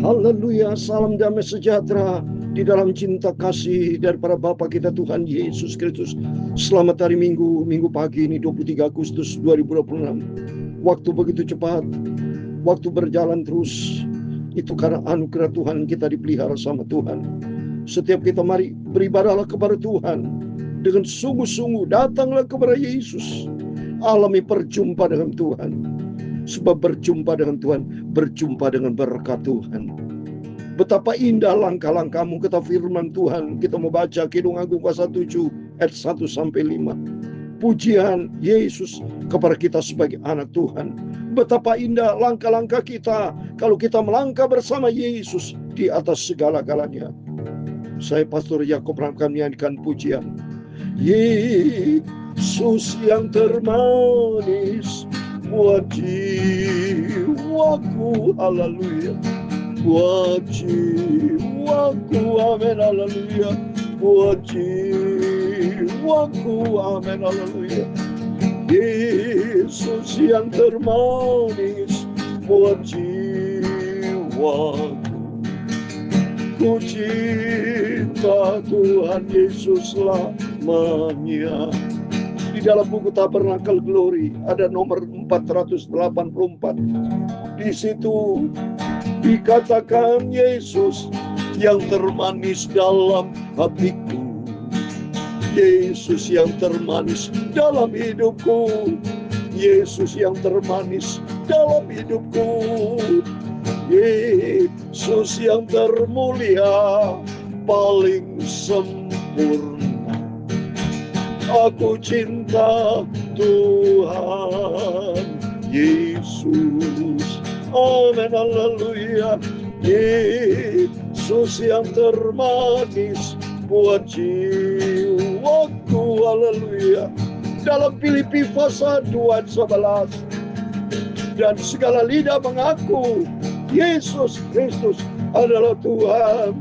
Haleluya, salam damai sejahtera di dalam cinta kasih daripada Bapa kita Tuhan Yesus Kristus. Selamat hari Minggu pagi ini 23 Agustus 2026. Waktu begitu cepat, waktu berjalan terus. Itu karena anugerah Tuhan kita dipelihara sama Tuhan. Setiap kita mari beribadahlah kepada Tuhan dengan sungguh-sungguh, datanglah kepada Yesus. Alami perjumpaan dengan Tuhan. Sebab berjumpa dengan Tuhan, berjumpa dengan berkat Tuhan. Betapa indah langkah-langkahmu, kata firman Tuhan. Kita mau baca Kidung Agung pasal 7 ayat 1-5. Pujian Yesus kepada kita sebagai anak Tuhan. Betapa indah langkah-langkah kita kalau kita melangkah bersama Yesus di atas segala-galanya. Saya Pastor Yakob akan menyanyikan pujian. Yesus yang termanis buat jiwaku, haleluya. Buat jiwaku, amin, haleluya. Buat jiwaku, amin, haleluya. Yesus yang termanis buat jiwaku. Ku cinta Tuhan Yesus lamanya. Di dalam buku Tabernakel Glory ada nomor 484. Di situ dikatakan Yesus yang termanis dalam hatiku. Yesus yang termanis dalam hidupku. Yesus yang termanis dalam hidupku. Yesus yang termulia, paling sempurna. Aku cinta Tuhan Yesus, amin, haleluya. Yesus yang termanis buat jiwaku, haleluya. Dalam Filipi pasal 2 ayat 11, dan segala lidah mengaku Yesus Kristus adalah Tuhan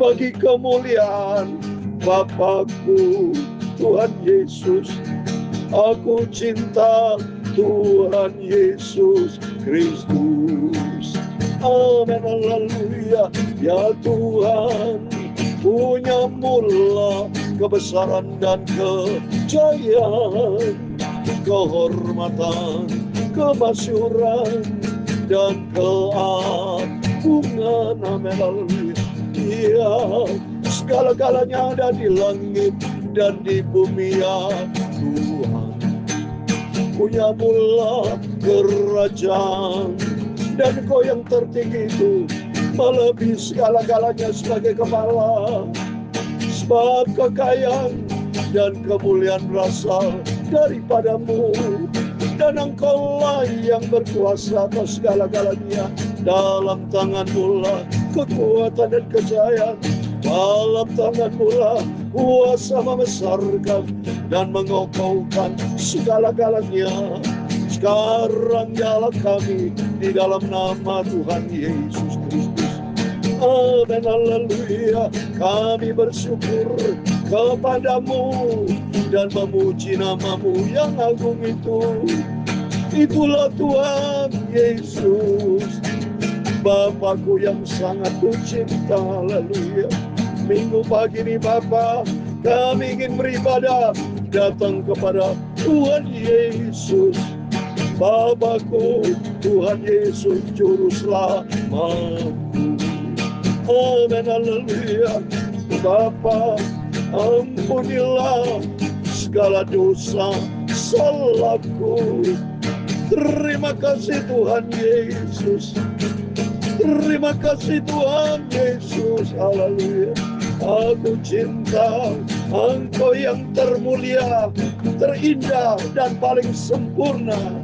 bagi kemuliaan Bapakku, Tuhan Yesus. Aku cinta Tuhan Yesus Kristus, amin, haleluya. Ya Tuhan, punya mula kebesaran dan kejayaan, kehormatan, kemasyuran, dan keagungan, amin, haleluya. Ya, segala-galanya ada di langit dan di bumi, ya Tuhan. Punya mula kerajaan, dan Kau yang tertinggi itu melebihi segala-galanya sebagai kepala. Sebab kekayaan dan kemuliaan berasal daripada-Mu, dan Engkau-lah yang berkuasa atas segala-galanya. Dalam tangan-Mu lah kekuatan dan kejayaan. Dalam tangan-Mu lah kuasa membesarkan dan mengokohkan segala-galanya. Sekarang nyala kami di dalam nama Tuhan Yesus Kristus, amin, haleluya. Kami bersyukur kepada-Mu dan memuji nama-Mu yang agung itu. Itulah Tuhan Yesus, Bapakku yang sangat kucinta, haleluya. Minggu pagi ini Bapa, kami ingin beribadah datang kepada Tuhan Yesus, Bapakku, Tuhan Yesus Juru Selamatku, amin, haleluya. Bapa, ampunilah segala dosa salahku. Terima kasih Tuhan Yesus, terima kasih Tuhan Yesus, haleluya. Aku cinta Engkau yang termulia, terindah, dan paling sempurna,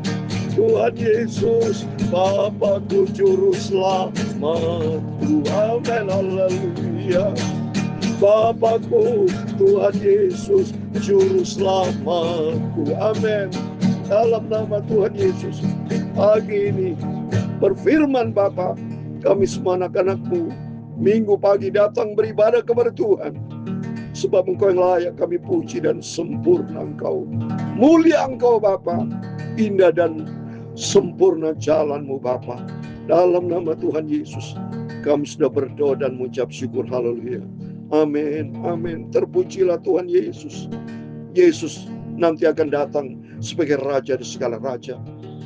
Tuhan Yesus, Bapakku, Juru Selamatku, amin, haleluya. Bapakku, Tuhan Yesus, Juru Selamatku, amin. Dalam nama Tuhan Yesus, pagi ini berfirman Bapa, kami semua anak-anak-Mu Minggu pagi datang beribadah kepada Tuhan. Sebab Engkau yang layak kami puji dan sempurna Engkau. Mulia Engkau Bapa, indah dan sempurna jalan-Mu Bapa. Dalam nama Tuhan Yesus, Kami sudah berdoa dan mengucap syukur. Haleluya. Amin. Amin. Terpujilah Tuhan Yesus. Yesus nanti akan datang sebagai Raja di segala raja.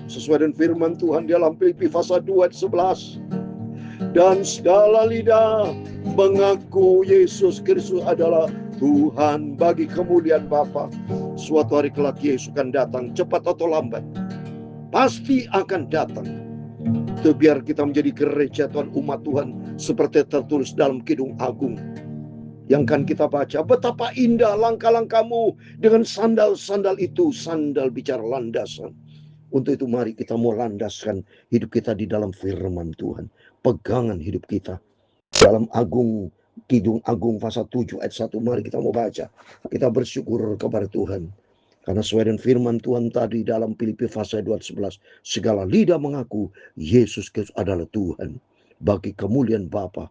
Sesuai dengan firman Tuhan di dalam Filipi pasal 2 ayat 11. Dan segala lidah mengaku Yesus Kristus adalah Tuhan bagi kemuliaan Bapa. Suatu hari kelak Yesus akan datang, cepat atau lambat. Pasti akan datang. Itu biar kita menjadi gereja Tuhan, umat Tuhan, seperti tertulis dalam Kidung Agung yang kan kita baca. Betapa indah langkah-langkahmu dengan sandal-sandal itu, sandal bicara landasan. Untuk itu mari kita mau landaskan hidup kita di dalam firman Tuhan. Pegangan hidup kita. Dalam Kidung Agung pasal 7 ayat 1 mari kita mau baca. Kita bersyukur kepada Tuhan. Karena sesuai dengan firman Tuhan tadi dalam Filipi pasal 2 ayat 11. Segala lidah mengaku Yesus Kristus adalah Tuhan. Bagi kemuliaan Bapa.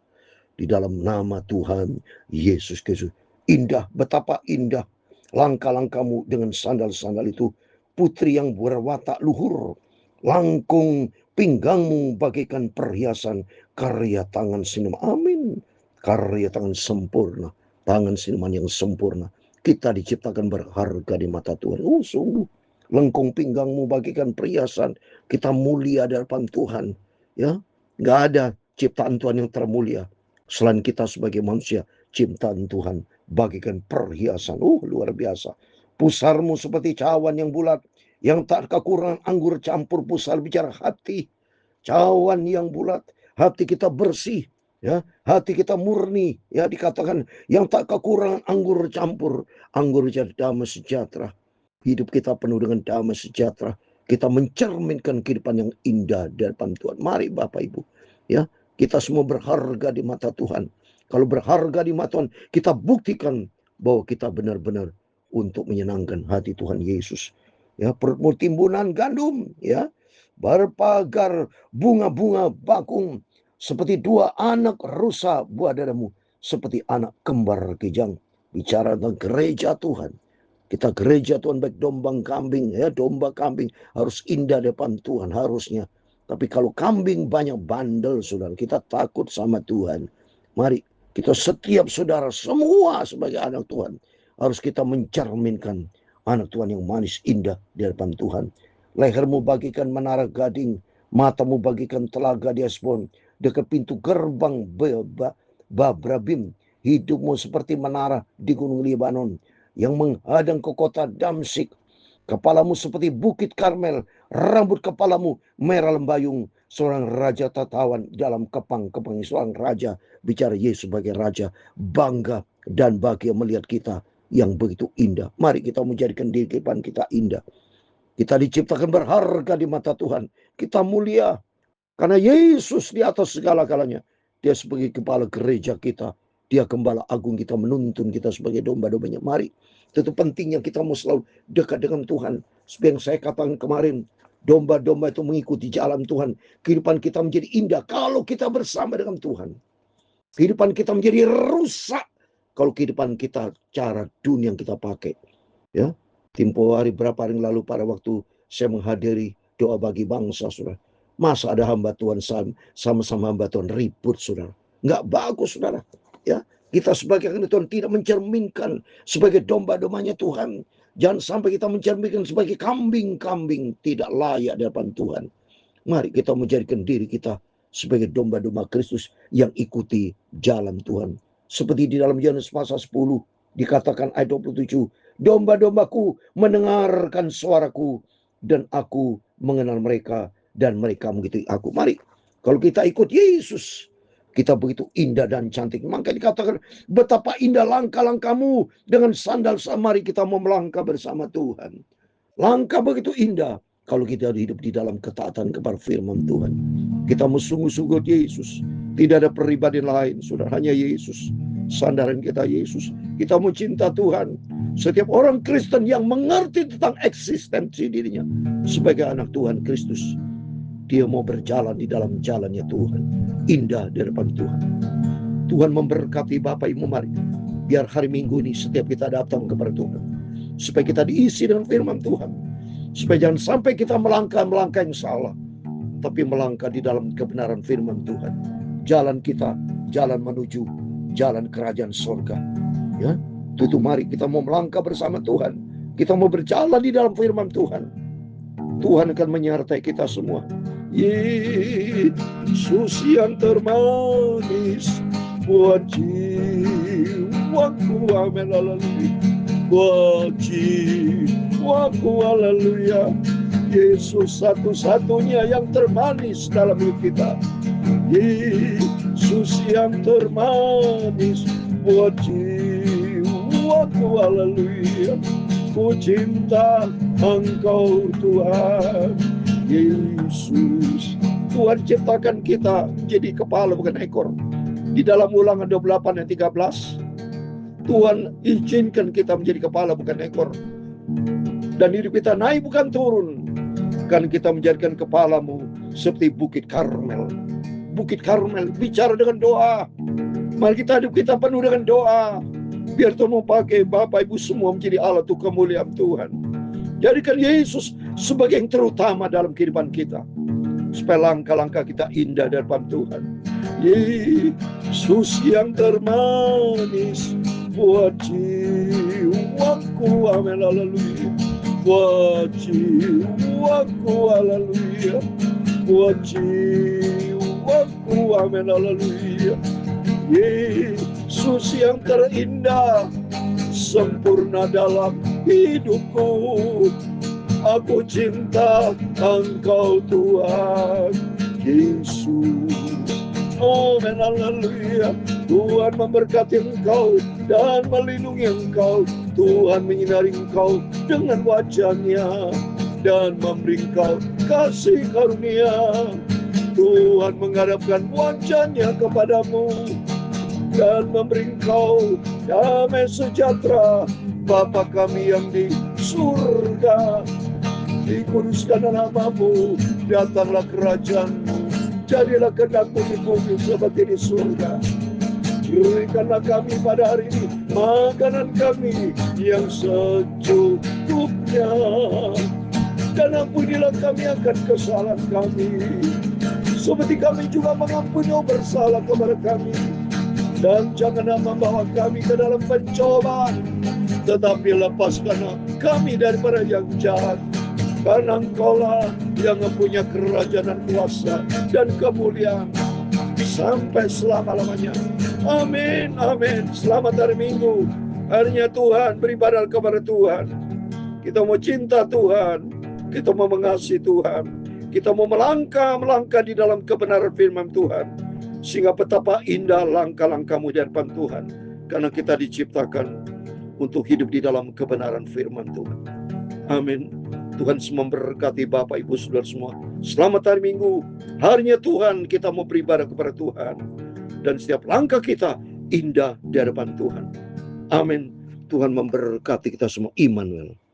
Di dalam nama Tuhan Yesus Kristus. Indah, betapa indah langkah-langkahmu dengan sandal-sandal itu. Putri yang berwatak luhur, langkung pinggangmu bagaikan perhiasan karya tangan seniman. Amin. Karya tangan sempurna, tangan seniman yang sempurna. Kita diciptakan berharga di mata Tuhan. Sungguh, lengkung pinggangmu bagaikan perhiasan. Kita mulia di hadapan Tuhan. Ya, nggak ada ciptaan Tuhan yang termulia selain kita sebagai manusia. Ciptaan Tuhan bagikan perhiasan. Luar biasa. Pusarmu seperti cawan yang bulat, yang tak kekurangan anggur campur. Pusar bicara hati, cawan yang bulat, hati kita bersih, ya, hati kita murni, ya, dikatakan yang tak kekurangan anggur campur. Anggur jadi damai sejahtera. Hidup kita penuh dengan damai sejahtera. Kita mencerminkan kehidupan yang indah di hadapan Tuhan. Mari Bapak Ibu, ya, kita semua berharga di mata Tuhan. Kalau berharga di mata Tuhan, kita buktikan bahwa kita benar-benar untuk menyenangkan hati Tuhan Yesus. Ya, perutmu timbunan gandum, ya, berpagar bunga-bunga bakung, seperti dua anak rusa buah dadamu, seperti anak kembar kijang. Bicara tentang gereja Tuhan. Kita gereja Tuhan baik domba kambing, ya, domba kambing harus indah depan Tuhan harusnya. Tapi kalau kambing banyak bandel, saudara, kita takut sama Tuhan. Mari kita setiap saudara semua sebagai anak Tuhan harus kita mencerminkan anak Tuhan yang manis indah di hadapan Tuhan. Lehermu bagikan menara gading, matamu bagikan telaga di Hesbon, dekat pintu gerbang Babrabim. Hidupmu seperti menara di gunung Libanon yang menghadang ke kota Damsik. Kepalamu seperti bukit Karmel, rambut kepalamu merah lembayung. Seorang raja tertawan dalam kepang-kepang. Seorang raja, bicara Yesus sebagai raja, bangga dan bahagia melihat kita yang begitu indah. Mari kita menjadikan diri kehidupan kita indah. Kita diciptakan berharga di mata Tuhan. Kita mulia karena Yesus di atas segala-galanya. Dia sebagai kepala gereja kita. Dia gembala agung kita, menuntun kita sebagai domba-dombanya. Mari, itu pentingnya kita mau selalu dekat dengan Tuhan. Seperti yang saya katakan kemarin, domba-domba itu mengikuti jalan Tuhan. Kehidupan kita menjadi indah kalau kita bersama dengan Tuhan. Kehidupan kita menjadi rusak kalau kehidupan kita cara dunia yang kita pakai. Ya, tempo hari berapa hari lalu pada waktu saya menghadiri doa bagi bangsa, saudara. Masa ada hamba Tuhan sama-sama hamba Tuhan ribut, saudara. Nggak bagus, saudara. Ya, kita sebagai anak Tuhan tidak mencerminkan sebagai domba-dombanya Tuhan. Jangan sampai kita mencerminkan sebagai kambing-kambing tidak layak di hadapan Tuhan. Mari kita menjadikan diri kita sebagai domba-domba Kristus yang ikuti jalan Tuhan. Seperti di dalam Yohanes pasal 10 dikatakan ayat 27, domba-dombaku mendengarkan suaraku dan aku mengenal mereka dan mereka mengikuti aku. Mari, kalau kita ikut Yesus, kita begitu indah dan cantik. Maka dikatakan betapa indah langkah-langkahmu dengan sandal. Mari kita mau melangkah bersama Tuhan. Langkah begitu indah kalau kita hidup di dalam ketaatan kepada firman Tuhan. Kita mau sungguh-sungguh Yesus. Tidak ada pribadi lain, sudah hanya Yesus. Sandaran kita Yesus. Kita mau cinta Tuhan. Setiap orang Kristen yang mengerti tentang eksistensi dirinya sebagai anak Tuhan Kristus, dia mau berjalan di dalam jalannya Tuhan. Indah di hadapan Tuhan. Tuhan memberkati Bapak Ibu, mari. Biar hari Minggu ini setiap kita datang kepada Tuhan. Supaya kita diisi dengan firman Tuhan. Supaya jangan sampai kita melangkah yang salah. Tapi melangkah di dalam kebenaran firman Tuhan. jalan kita, jalan menuju jalan kerajaan surga. Ya, itu mari kita mau melangkah bersama Tuhan. Kita mau berjalan di dalam firman Tuhan. Tuhan akan menyertai kita semua. Yesus yang termanis buat jiwaku, amin, haleluya. Buat jiwaku, haleluya. Yesus satu-satunya yang termanis dalam hidup kita. Yesus yang termanis buat jiwaku, haleluya. Ku cinta Engkau Tuhan Yesus. Tuhan ciptakan kita menjadi kepala bukan ekor. Di dalam Ulangan 28 ayat 13, Tuhan izinkan kita menjadi kepala bukan ekor. Dan hidup kita naik bukan turun. Kan kita menjadikan kepalamu seperti Bukit Karmel. Bukit Karmel bicara dengan doa. Mari kita hidup kita penuh dengan doa. Biar Tuhan mau pakai Bapak Ibu semua menjadi alat untuk kemuliaan Tuhan. Jadikan Yesus sebagai yang terutama dalam kehidupan kita. Supaya langkah-langkah kita indah di depan Tuhan. Yesus yang termanis buat jiwaku, amin, haleluya. Buat jiwaku, haleluya. Buat jiwaku, amin, haleluya. Yesus yang terindah, sempurna dalam hidupku. Aku cinta Engkau Tuhan Yesus. Amin, haleluya. Tuhan memberkati engkau dan melindungi engkau. Tuhan menyinari engkau dengan wajah-Nya dan memberi engkau kasih karunia. Tuhan menghadapkan wajah-Nya kepadamu dan memberi engkau damai sejahtera. Bapa kami yang di surga, dikuduskanlah nama-Mu, datanglah kerajaan-Mu, jadilah kehendak-Mu di bumi seperti di surga. Berikanlah kami pada hari ini makanan kami yang secukupnya, dan ampunilah kami akan kesalahan kami, seperti kami juga mengampuni yang bersalah kepada kami. Dan janganlah membawa kami ke dalam pencobaan, tetapi lepaskanlah kami daripada yang jahat. Karena Engkaulah yang mempunyai kerajaan dan kuasa dan kemuliaan sampai selama-lamanya. Amin, amin. Selamat hari Minggu. Harinya Tuhan, beribadah kepada Tuhan. Kita mau cinta Tuhan. Kita mau mengasihi Tuhan. Kita mau melangkah di dalam kebenaran firman Tuhan. Sehingga betapa indah langkah-langkahmu di hadapan Tuhan. Karena kita diciptakan untuk hidup di dalam kebenaran firman Tuhan. Amin. Tuhan semua memberkati Bapak Ibu Saudara semua. Selamat hari Minggu. Harinya Tuhan, kita mau beribadah kepada Tuhan. Dan setiap langkah kita indah di hadapan Tuhan. Amin. Tuhan memberkati kita semua. Immanuel.